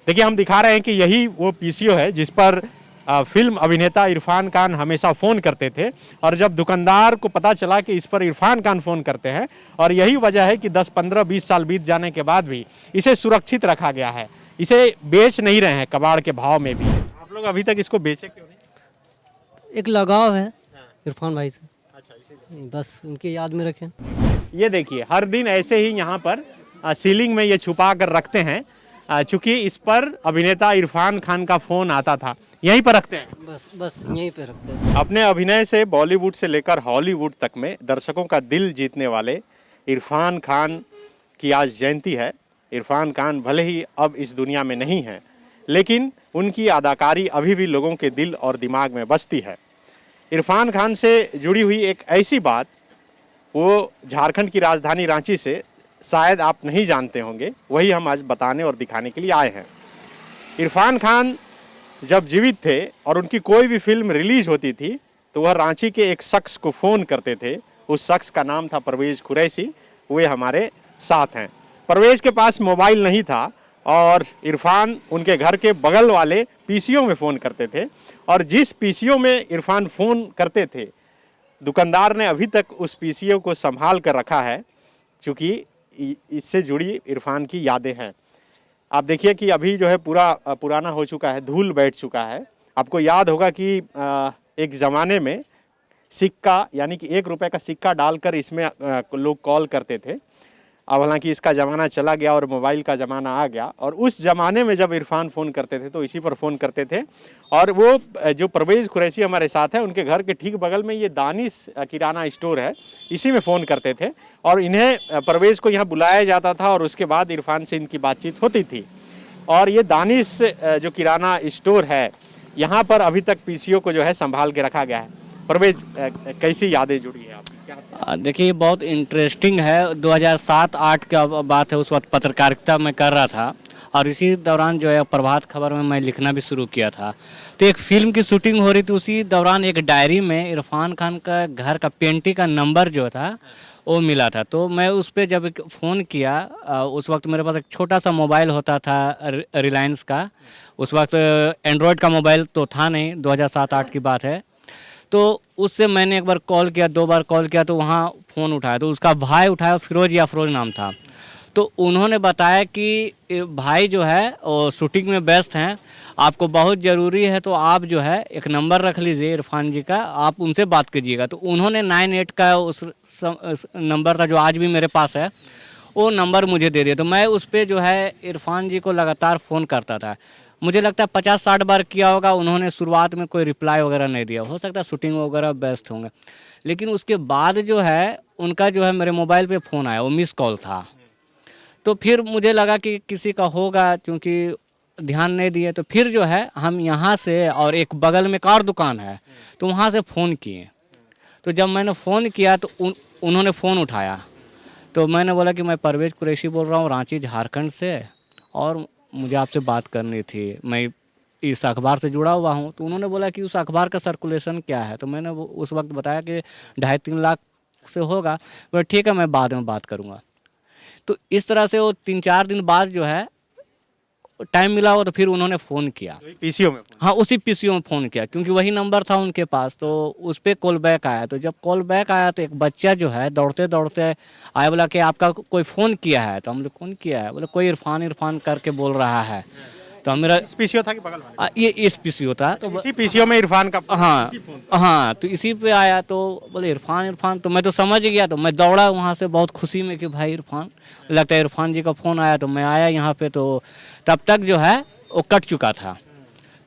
देखिए हम दिखा रहे हैं कि यही वो पीसीओ है जिस पर फिल्म अभिनेता इरफान खान हमेशा फ़ोन करते थे। और जब दुकानदार को पता चला कि इस पर इरफान खान फ़ोन करते हैं और यही वजह है कि 10, 15, 20 साल बीत जाने के बाद भी इसे सुरक्षित रखा गया है। इसे बेच नहीं रहे हैं कबाड़ के भाव में भी। आप लोग अभी तक इसको बेचे क्यों नहीं? एक लगाव है इरफान भाई से, अच्छा, इसीलिए। बस उनकी याद में रखें। ये देखिए हर दिन ऐसे ही यहाँ पर सीलिंग में ये छुपा कर रखते हैं, चूंकि इस पर अभिनेता इरफान खान का फ़ोन आता था। यहीं पर रखते हैं, बस यहीं पे रखते हैं। अपने अभिनय से बॉलीवुड से लेकर हॉलीवुड तक में दर्शकों का दिल जीतने वाले इरफान खान की आज जयंती है। इरफान खान भले ही अब इस दुनिया में नहीं है, लेकिन उनकी अदाकारी अभी भी लोगों के दिल और दिमाग में बसती है। इरफान खान से जुड़ी हुई एक ऐसी बात, वो झारखंड की राजधानी रांची से शायद आप नहीं जानते होंगे, वही हम आज बताने और दिखाने के लिए आए हैं। इरफान खान जब जीवित थे और उनकी कोई भी फिल्म रिलीज होती थी तो वह रांची के एक शख्स को फ़ोन करते थे। उस शख्स का नाम था परवेज कुरैशी। वे हमारे साथ हैं। परवेज के पास मोबाइल नहीं था और इरफान उनके घर के बगल वाले पीसीओ में फ़ोन करते थे। और जिस पीसीओ में इरफान फ़ोन करते थे, दुकानदार ने अभी तक उस पीसीओ को संभाल कर रखा है, क्योंकि इससे जुड़ी इरफान की यादें हैं। आप देखिए कि अभी जो है पूरा पुराना हो चुका है, धूल बैठ चुका है। आपको याद होगा कि एक ज़माने में सिक्का यानी कि 1 रुपए का सिक्का डालकर इसमें लोग कॉल करते थे। अब हालांकि इसका ज़माना चला गया और मोबाइल का ज़माना आ गया। और उस ज़माने में जब इरफान फ़ोन करते थे तो इसी पर फ़ोन करते थे। और वो जो परवेज़ कुरैशी हमारे साथ है, उनके घर के ठीक बगल में ये दानिश किराना स्टोर है, इसी में फ़ोन करते थे। और इन्हें परवेज़ को यहाँ बुलाया जाता था और उसके बाद इरफान से इनकी बातचीत होती थी। और ये दानिश जो किराना स्टोर है, यहाँ पर अभी तक पीसीओ को जो है संभाल के रखा गया है। परवेज़, कैसी यादें जुड़ी है आपकी? देखिए बहुत इंटरेस्टिंग है। 2007-8 का बात है। उस वक्त पत्रकारिता मैं कर रहा था और इसी दौरान जो है प्रभात खबर में मैं लिखना भी शुरू किया था। तो एक फ़िल्म की शूटिंग हो रही थी, उसी दौरान एक डायरी में इरफान खान का घर का पेंटी का नंबर जो था वो मिला था। तो मैं उस पर जब फ़ोन किया, उस वक्त मेरे पास एक छोटा सा मोबाइल होता था रिलायंस का। उस वक्त एंड्रॉयड का मोबाइल तो था नहीं, 2007-8 की बात है। तो उससे मैंने एक बार कॉल किया, 2 बार कॉल किया, तो वहाँ फ़ोन उठाया तो उसका भाई उठाया, फिरोज या फिरोज नाम था। तो उन्होंने बताया कि भाई जो है वो शूटिंग में व्यस्त हैं, आपको बहुत ज़रूरी है तो आप जो है एक नंबर रख लीजिए इरफान जी का, आप उनसे बात कीजिएगा। तो उन्होंने 98 का उस नंबर था जो आज भी मेरे पास है, वो नंबर मुझे दे दिया। तो मैं उस पर जो है इरफान जी को लगातार फ़ोन करता था। मुझे लगता है 50-60 बार किया होगा। उन्होंने शुरुआत में कोई रिप्लाई वगैरह नहीं दिया, हो सकता है शूटिंग वगैरह व्यस्त होंगे। लेकिन उसके बाद जो है उनका जो है मेरे मोबाइल पे फ़ोन आया, वो मिस कॉल था। तो फिर मुझे लगा कि किसी का होगा, क्योंकि ध्यान नहीं दिए। तो फिर जो है हम यहाँ से, और एक बगल में कार दुकान है, तो वहाँ से फ़ोन किए। तो जब मैंने फ़ोन किया तो उन्होंने फ़ोन उठाया। तो मैंने बोला कि मैं परवेज़ कुरैशी बोल रहा हूँ रांची झारखंड से, और मुझे आपसे बात करनी थी, मैं इस अखबार से जुड़ा हुआ हूँ। तो उन्होंने बोला कि उस अखबार का सर्कुलेशन क्या है। तो मैंने उस वक्त बताया कि 2.5-3 लाख से होगा। बोला ठीक है, मैं बाद में बात करूँगा। तो इस तरह से वो 3-4 दिन बाद जो है टाइम मिला हो तो फिर उन्होंने फ़ोन किया, पीसीओ में? हाँ, उसी पीसीओ में फ़ोन किया, क्योंकि वही नंबर था उनके पास। तो उस पर कॉल बैक आया। तो जब कॉल बैक आया तो एक बच्चा जो है दौड़ते दौड़ते आया, बोला कि आपका कोई फ़ोन किया है। तो हम लोग कौन किया है? बोले कोई इरफान करके बोल रहा है। तो मेरा इस पीसीओ था कि बगल वाले? ये इस पीसीओ था। तो इसी पीसीओ में इरफान का? हाँ, तो इसी पे आया। तो बोले इरफान। तो मैं तो समझ गया, तो मैं दौड़ा वहाँ से बहुत खुशी में कि भाई इरफान, लगता है इरफान जी का फ़ोन आया। तो मैं आया यहाँ पे, तो तब तक जो है वो कट चुका था।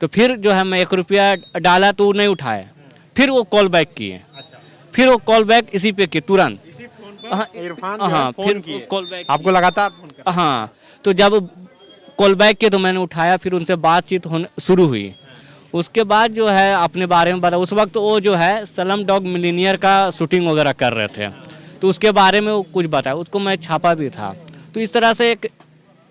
तो फिर जो है मैं 1 रुपया डाला तो नहीं उठाए। फिर वो कॉल बैक किए। फिर वो कॉल बैक इसी पे किए तुरंत। इसी फोन पर इरफान हाँ, फिर फिर कॉल बैक आपको लगातार फोन कर? हाँ, तो जब कॉल बैक किए तो मैंने उठाया, फिर उनसे बातचीत होने शुरू हुई। उसके बाद जो है अपने बारे में बताया। उस वक्त वो जो है स्लम डॉग मिलियनेयर का शूटिंग वगैरह कर रहे थे, तो उसके बारे में वो कुछ बताया, उसको मैं छापा भी था। तो इस तरह से एक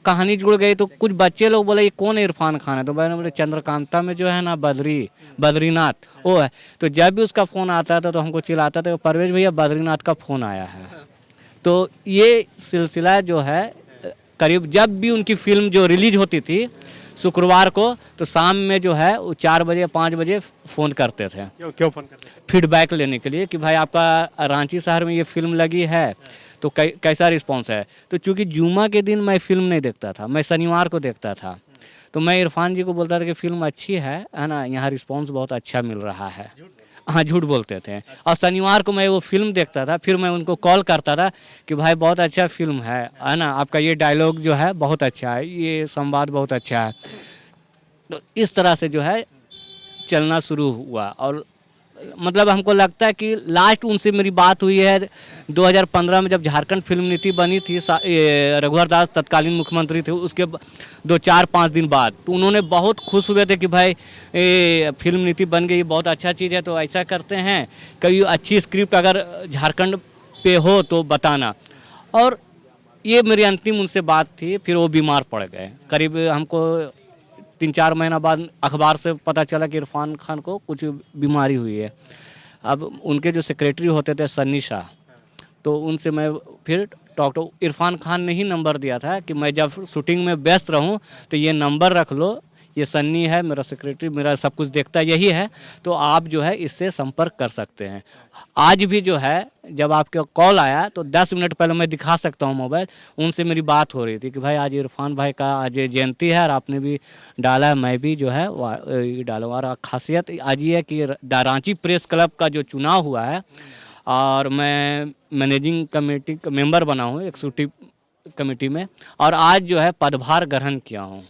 कहानी जुड़ गई। तो कुछ बच्चे लोग बोले ये कौन है इरफान खान है? तो मैंने बोले चंद्रकांता में जो है ना बद्रीनाथ वो है। तो जब भी उसका फ़ोन आता था तो हमको चिल्लाता था परवेज़ भैया बद्रीनाथ का फ़ोन आया है। तो ये सिलसिला जो है करीब जब भी उनकी फिल्म जो रिलीज होती थी, शुक्रवार को तो शाम में जो है वो 4 बजे 5 बजे फ़ोन करते थे क्यों क्यों फोन करते हैं? फीडबैक लेने के लिए कि भाई आपका रांची शहर में ये फिल्म लगी है तो कैसा रिस्पांस है। तो चूंकि जुमा के दिन मैं फिल्म नहीं देखता था, मैं शनिवार को देखता था, तो मैं इरफान जी को बोलता था कि फिल्म अच्छी है ना, यहाँ रिस्पांस बहुत अच्छा मिल रहा है। हाँ, झूठ बोलते थे। और शनिवार को मैं वो फिल्म देखता था, फिर मैं उनको कॉल करता था कि भाई बहुत अच्छा फिल्म है ना, आपका ये डायलॉग जो है बहुत अच्छा है, ये संवाद बहुत अच्छा है। तो इस तरह से जो है चलना शुरू हुआ। और मतलब हमको लगता है कि लास्ट उनसे मेरी बात हुई है 2015 में, जब झारखंड फिल्म नीति बनी थी, रघुवर दास तत्कालीन मुख्यमंत्री थे, उसके 2-4-5 दिन बाद। तो उन्होंने बहुत खुश हुए थे कि भाई फिल्म नीति बन गई, बहुत अच्छा चीज़ है, तो ऐसा करते हैं कोई अच्छी स्क्रिप्ट अगर झारखंड पे हो तो बताना। और ये मेरी अंतिम उनसे बात थी। फिर वो बीमार पड़ गए। करीब हमको 3-4 महीना बाद अखबार से पता चला कि इरफान खान को कुछ बीमारी हुई है। अब उनके जो सेक्रेटरी होते थे सन्नी शाह, तो उनसे मैं फिर डॉक्टर इरफान खान ने ही नंबर दिया था कि मैं जब शूटिंग में व्यस्त रहूं तो ये नंबर रख लो, ये सन्नी है मेरा सेक्रेटरी, मेरा सब कुछ देखता यही है, तो आप जो है इससे संपर्क कर सकते हैं। आज भी जो है जब आपका कॉल आया तो 10 मिनट पहले मैं दिखा सकता हूं मोबाइल, उनसे मेरी बात हो रही थी कि भाई आज इरफान भाई का आज जयंती है और आपने भी डाला है, मैं भी जो है डाला। और खासियत आज ये है कि रांची प्रेस क्लब का जो चुनाव हुआ है और मैं मैनेजिंग कमेटी का मेंबर बना हूँ एग्जीक्यूटिव कमेटी में, और आज जो है पदभार ग्रहण किया हूँ।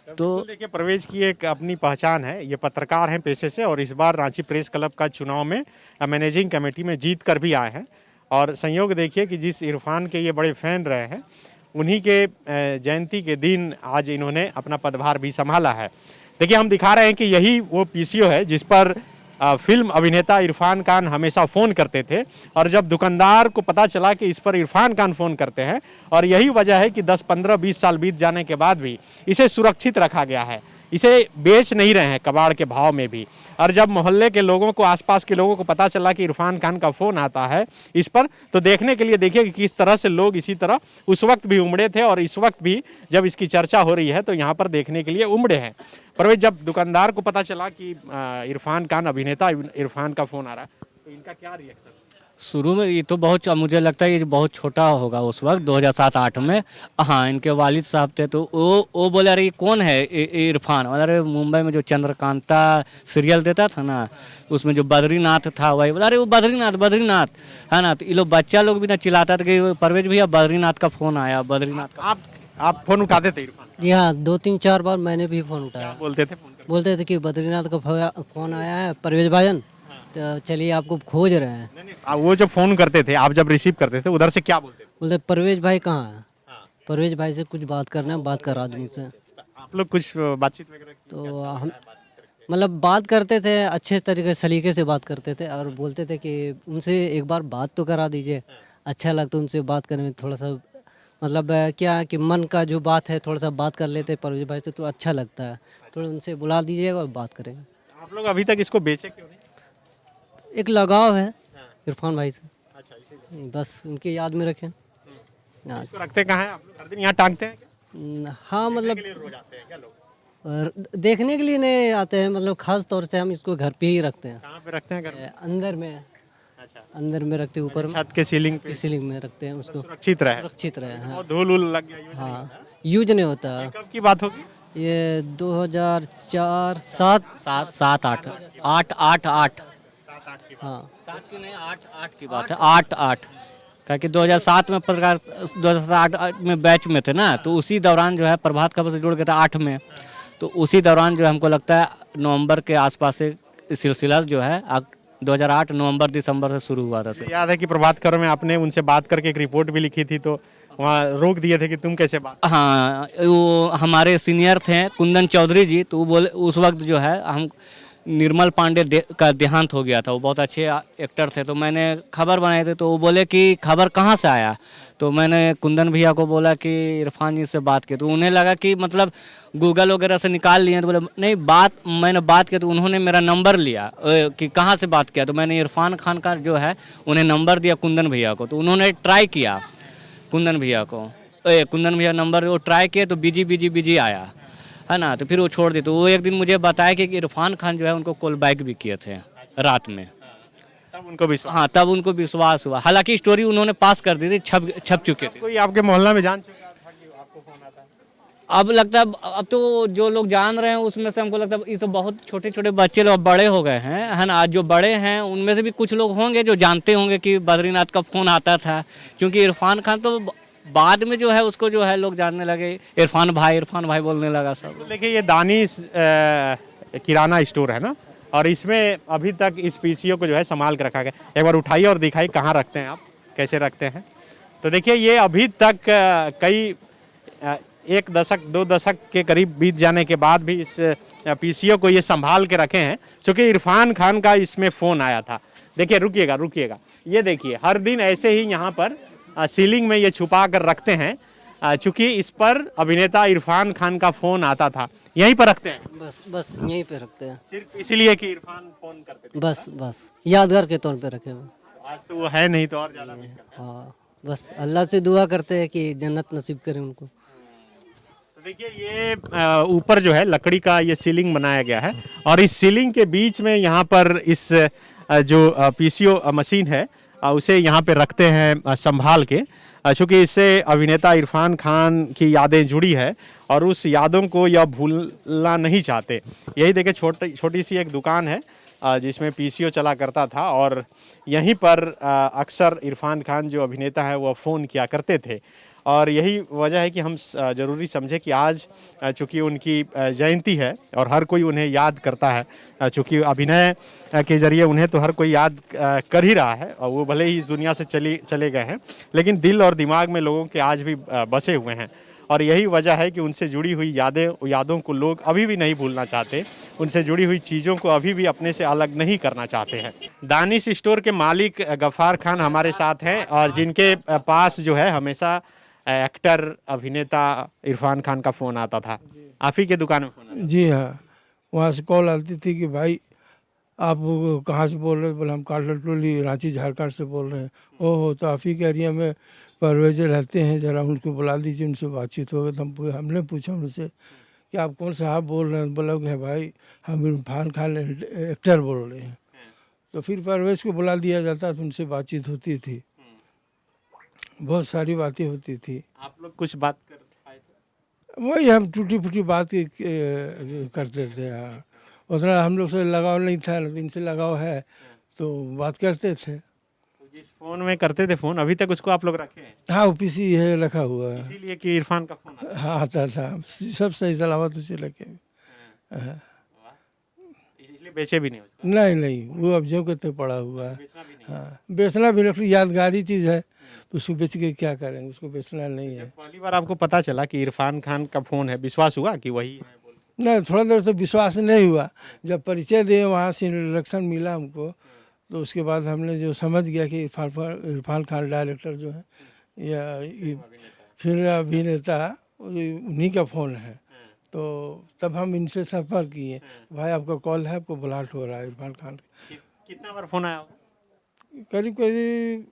तो देखिए, परवेज की एक अपनी पहचान है, ये पत्रकार हैं पेशे से और इस बार रांची प्रेस क्लब का चुनाव में मैनेजिंग कमेटी में जीत कर भी आए हैं। और संयोग देखिए कि जिस इरफान के ये बड़े फैन रहे हैं, उन्हीं के जयंती के दिन आज इन्होंने अपना पदभार भी संभाला है। देखिए, हम दिखा रहे हैं कि यही वो पीसीओ है जिस पर फिल्म अभिनेता इरफान खान हमेशा फ़ोन करते थे। और जब दुकानदार को पता चला कि इस पर इरफान खान फ़ोन करते हैं, और यही वजह है कि 10, 15, 20 साल बीत जाने के बाद भी इसे सुरक्षित रखा गया है, इसे बेच नहीं रहे हैं कबाड़ के भाव में भी। और जब मोहल्ले के लोगों को, आसपास के लोगों को पता चला कि इरफान खान का फ़ोन आता है इस पर, तो देखने के लिए देखिए कि किस तरह से लोग इसी तरह उस वक्त भी उमड़े थे और इस वक्त भी जब इसकी चर्चा हो रही है तो यहाँ पर देखने के लिए उमड़े हैं। परवेज, जब दुकानदार को पता चला कि इरफान खान अभिनेता इरफान का फ़ोन आ रहा है, तो इनका क्या रिएक्शन? शुरू में ये तो बहुत, मुझे लगता है ये बहुत छोटा होगा उस वक्त 2007-8 में। हाँ, इनके वालिद साहब थे, तो वो बोले अरे ये कौन है इरफान? अरे मुंबई में जो चंद्रकांता सीरियल देता था ना, उसमें जो बद्रीनाथ था वही बोला, अरे वो बद्रीनाथ है ना। तो ये लोग बच्चा लोग भी ना चिल्लाता था कि परवेज भैया बद्रीनाथ का फ़ोन आया, बद्रीनाथ का। आप फ़ोन उठाते थे इरफान? जी हाँ, 2-3-4 बार मैंने भी फ़ोन उठाया। बोलते थे? बोलते थे कि बद्रीनाथ का फ़ोन आया है परवेज भाईजान, तो चलिए आपको खोज रहे हैं। नहीं, वो जब फ़ोन करते थे, आप जब रिसीव करते थे, उधर से क्या बोलते थे? बोलते परवेज भाई कहाँ है, परवेज भाई से कुछ बात करना है, बात कर आदमी से। आप लोग कुछ बातचीत वगैरह? तो हम मतलब बात करते थे, अच्छे तरीके सलीके से बात करते थे और बोलते थे कि उनसे एक बार बात तो करा दीजिए। अच्छा लगता उनसे बात करने में, थोड़ा सा मतलब क्या कि मन का जो बात है थोड़ा सा बात कर लेते परवेज भाई से, तो अच्छा लगता है। थोड़ा उनसे बुला दीजिएगा और बात करेंगे। आप लोग अभी तक इसको बेचे क्यों नहीं? एक लगाव है इरफान भाई से, अच्छा, इसीलिए बस उनकी याद में रखें। इसको रखते कहाँ हैं आप लोग? हर दिन यहाँ टांगते हैं क्या? हाँ, मतलब रोज आते हैं क्या लोग? देखने के लिए नहीं आते हैं, मतलब खास तौर से हम इसको घर पे ही रखते हैं। कहाँ पे रखते हैं घर में? अंदर में, अच्छा, अंदर में रखते हैं, ऊपर में छत के सीलिंग पे सीलिंग में रखते हैं उसको, सुरक्षित रहे। सुरक्षित रहे। हाँ और धूल उल लग गया यूज नहीं हाँ, होता। यूज नहीं होता। कब की बात होगी? ये 2004, 7, 7-8 8 हाँ 7 की नहीं, 8 की बात है। 8 क्योंकि 2007 में पत्रकार 2007 में बैच में थे ना, तो उसी दौरान जो है प्रभात खबर से जुड़ गए थे 8 में। तो उसी दौरान जो हमको लगता है नवंबर के आसपास से सिलसिला जो है 2008 नवंबर दिसंबर से शुरू हुआ था सर। याद है कि प्रभात खबर में आपने उनसे बात करके एक रिपोर्ट भी लिखी थी, तो वहाँ रोक दिए थे कि तुम कैसे बात? हाँ, वो हमारे सीनियर थे कुंदन चौधरी जी, तो वो बोले उस वक्त जो है हम निर्मल पांडे का देहांत हो गया था, वो बहुत अच्छे एक्टर थे, तो मैंने खबर बनाए थे, तो वो बोले कि खबर कहाँ से आया? तो मैंने कुंदन भैया को बोला कि इरफान जी से बात की, तो उन्हें लगा कि मतलब गूगल वगैरह से निकाल लिए, तो बोले नहीं मैंने बात की, तो उन्होंने मेरा नंबर लिया कि कहाँ से बात किया, तो मैंने इरफान खान का जो है उन्हें नंबर दिया कुंदन भैया को, तो उन्होंने ट्राई किया कुंदन भैया नंबर वो ट्राई किए तो बिजी आया। है ना। तो फिर वो छोड़ दी। तो वो एक दिन मुझे बताया कि इरफान खान जो है उनको कॉल बैक भी किए थे रात में। तब उनको विश्वास। हाँ, तब उनको विश्वास हुआ। हालांकि स्टोरी उन्होंने पास कर दी थी, छप चुके थे। कोई आपके मोहल्ला में जान चुका था कि आपको फोन आता है? अब लगता है, अब तो जो लोग जान रहे हैं उसमें से हमको लगता है ये तो बहुत छोटे छोटे बच्चे लोग बड़े हो गए हैं, है ना। आज जो बड़े हैं उनमें से भी कुछ लोग होंगे जो जानते होंगे कि बद्रीनाथ का फ़ोन आता था। क्योंकि इरफान खान तो बाद में जो है उसको जो है लोग जानने लगे, इरफान भाई बोलने लगा सब। तो देखिए, ये दानिश किराना स्टोर है ना, और इसमें अभी तक इस पीसीओ को जो है संभाल के रखा गया। एक बार उठाइए और दिखाइए कहाँ रखते हैं आप, कैसे रखते हैं। तो देखिए, ये अभी तक कई 1 दशक 2 दशक के करीब बीत जाने के बाद भी इस पीसीओ को ये संभाल के रखे हैं, क्योंकि इरफान खान का इसमें फ़ोन आया था। देखिए, रुकिएगा, ये देखिए, हर दिन ऐसे ही यहाँ पर सीलिंग में ये छुपा कर रखते हैं, चूँकि इस पर अभिनेता इरफान खान का फ़ोन आता था। यहीं पर रखते हैं बस यहीं पे रखते हैं, सिर्फ इसीलिए कि इरफान फ़ोन करते थे। बस यादगार के तौर पे रखे हुए। आज तो वो है नहीं, तो और ज़्यादा मिस करते हैं। हाँ, बस अल्लाह से दुआ करते हैं कि जन्नत नसीब करे उनको। तो देखिए, ये ऊपर जो है लकड़ी का ये सीलिंग बनाया गया है, और इस सीलिंग के बीच में यहाँ पर इस जो पीसीओ मशीन है उसे यहाँ पे रखते हैं संभाल के, चूँकि इससे अभिनेता इरफान खान की यादें जुड़ी है और उस यादों को यह भूलना नहीं चाहते। यही देखिए, छोटी सी एक दुकान है जिसमें पीसीओ चला करता था, और यहीं पर अक्सर इरफान खान जो अभिनेता है वो फ़ोन किया करते थे। और यही वजह है कि हम ज़रूरी समझे कि आज चूँकि उनकी जयंती है और हर कोई उन्हें याद करता है, चूँकि अभिनय के ज़रिए उन्हें तो हर कोई याद कर ही रहा है, और वो भले ही इस दुनिया से चले गए हैं, लेकिन दिल और दिमाग में लोगों के आज भी बसे हुए हैं। और यही वजह है कि उनसे जुड़ी हुई यादों को लोग अभी भी नहीं भूलना चाहते, उनसे जुड़ी हुई चीज़ों को अभी भी अपने से अलग नहीं करना चाहते हैं। दानिश स्टोर के मालिक गफ़ार खान हमारे साथ हैं, और जिनके पास जो है हमेशा एक्टर अभिनेता इरफान खान का फ़ोन आता था। आप ही के दुकान में फ़ोन आता? जी हाँ, वहाँ से कॉल आती थी कि भाई आप कहाँ से बोल रहे हैं? बोले हम काटल टोली रांची झारखंड से बोल रहे हैं। ओहो, तो आप ही के एरिया में परवेज रहते हैं, ज़रा उनको बुला दीजिए, उनसे बातचीत हो गई। तो हमने पूछा उनसे कि आप कौन साहब बोल रहे हैं? बोला कि भाई हम इरफान खान एक्टर बोल रहे हैं। तो फिर परवेज को बुला दिया जाता, तो उनसे बातचीत होती थी, बहुत सारी बातें होती थी। आप लोग कुछ बात कर पाए थे? वही हम टूटी फूटी बात करते थे। हाँ, उतना हम लोग से लगाव नहीं था, इनसे लगाव है तो बात करते थे। तो जिस फ़ोन में करते थे फ़ोन, अभी तक उसको आप लोग रखे हैं? हाँ, वो पीसी है रखा हुआ है। इसीलिए कि इरफान का फ़ोन आता हाँ, आता था, सब सही सलामत उसे रखे। हाँ। है। इसलिए बेचे भी नहीं उसको? नहीं, वो अब जो कहते पड़ा हुआ है। बेचना भी नहीं? हाँ, बेचना भी रख, यादगारी चीज़ है, तो उसको बेच के क्या करेंगे, उसको बेचना नहीं है। पहली बार आपको पता चला कि इरफान खान का फ़ोन है, विश्वास हुआ कि वही है बोल के? नहीं, थोड़ा देर तो विश्वास नहीं हुआ। जब परिचय दिए, वहाँ से इंट्रोडक्शन मिला हमको, तो उसके बाद हमने जो समझ गया कि इरफान खान डायरेक्टर जो है या फिर अभिनेता, उन्हीं का फ़ोन है। तो तब हम इनसे संपर्क किए, भाई आपका कॉल है, आपको बुलाहट हो रहा है इरफान खान। कितना बार फ़ोन आया होगा? करीब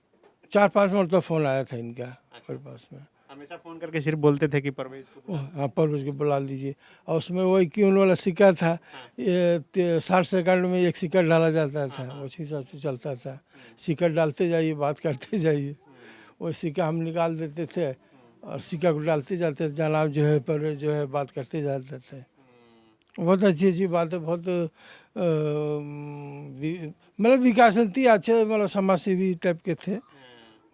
4-5 मरतबा फ़ोन आया था इनका मेरे पास में। हमेशा फ़ोन करके सिर्फ बोलते थे कि परवेज को हाँ, परवेज को बुला लीजिए। और उसमें वही क्यून वाला सिक्का था, ये 60 सेकंड में एक सिक्का डाला जाता था, उसी हिसाब से चलता था। सिक्का डालते जाइए, बात करते जाइए। वही सिक्का हम निकाल देते थे और सिक्का को डालते जाते थे, जनाब जो है परवेज जो है बात करते जाते थे। बहुत अच्छी बात है, बहुत मतलब विकासंती अच्छे, मतलब समाजसेवी टाइप के थे,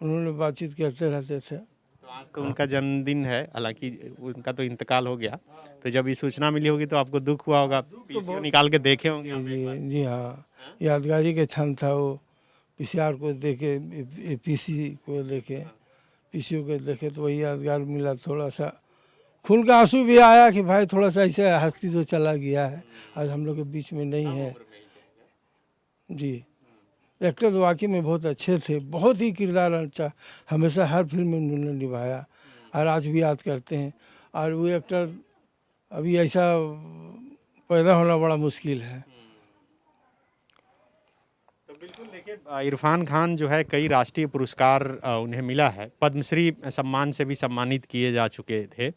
उन्होंने बातचीत करते रहते थे। तो आज तो उनका जन्मदिन है, हालांकि उनका तो इंतकाल हो गया, तो जब ये सूचना मिली होगी तो आपको दुख हुआ होगा, पीसीओ निकाल के देखे होंगे आप एक बार। जी हाँ, यादगारी का क्षण था वो। पीसीआर को देखे, पीसी को देखे, पीसीओ को देखे, तो वही यादगार मिला। थोड़ा सा खून का आंसू भी आया कि भाई थोड़ा सा ऐसे हस्ती तो चला गया है, आज हम लोग के बीच में नहीं है। जी, एक्टर तो वाकई में बहुत अच्छे थे, बहुत ही किरदार अच्छा, हमेशा हर फिल्म में उन्होंने निभाया, और आज भी याद करते हैं। और वो एक्टर अभी ऐसा पैदा होना बड़ा मुश्किल है। तो बिल्कुल देखिए, इरफान खान जो है कई राष्ट्रीय पुरस्कार उन्हें मिला है, पद्मश्री सम्मान से भी सम्मानित किए जा चुके थे,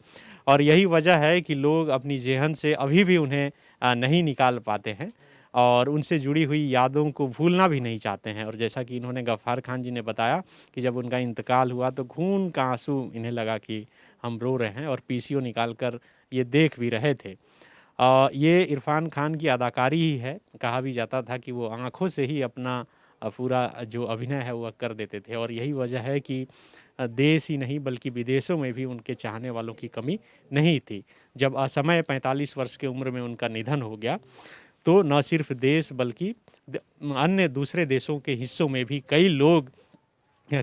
और यही वजह है कि लोग अपनी जेहन से अभी भी उन्हें नहीं निकाल पाते हैं और उनसे जुड़ी हुई यादों को भूलना भी नहीं चाहते हैं। और जैसा कि इन्होंने गफ्फार खान जी ने बताया कि जब उनका इंतकाल हुआ तो खून का आंसू इन्हें लगा कि हम रो रहे हैं, और पीसीओ निकाल कर ये देख भी रहे थे। ये इरफान खान की अदाकारी ही है। कहा भी जाता था कि वो आँखों से ही अपना पूरा जो अभिनय है वह कर देते थे, और यही वजह है कि देश ही नहीं बल्कि विदेशों में भी उनके चाहने वालों की कमी नहीं थी। जब असमय 45 वर्ष की उम्र में उनका निधन हो गया तो न सिर्फ देश बल्कि अन्य दूसरे देशों के हिस्सों में भी कई लोग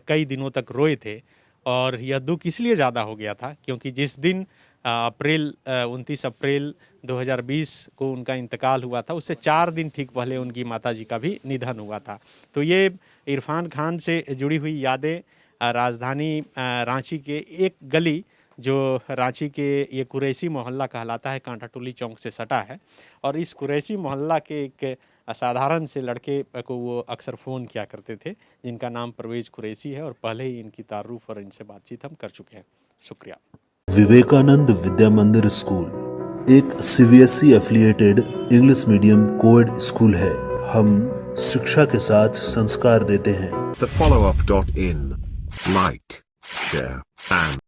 कई दिनों तक रोए थे। और यह दुख इसलिए ज़्यादा हो गया था क्योंकि जिस दिन 29 अप्रैल 2020 को उनका इंतकाल हुआ था, उससे 4 दिन ठीक पहले उनकी माताजी का भी निधन हुआ था। तो ये इरफान खान से जुड़ी हुई यादें राजधानी रांची के एक गली जो रांची के ये कुरैशी मोहल्ला कहलाता है, कांटा टोली चौक से सटा है, और इस कुरैशी मोहल्ला के एक साधारण से लड़के को वो अक्सर फ़ोन किया करते थे, जिनका नाम परवेज़ कुरैशी है, और पहले ही इनकी तारुफ और इनसे बातचीत हम कर चुके हैं। शुक्रिया। विवेकानंद विद्या मंदिर स्कूल एक CBSE affiliated English medium coed school है। हम शिक्षा के साथ संस्कार देते हैं। The follow-up.in. Like, share, and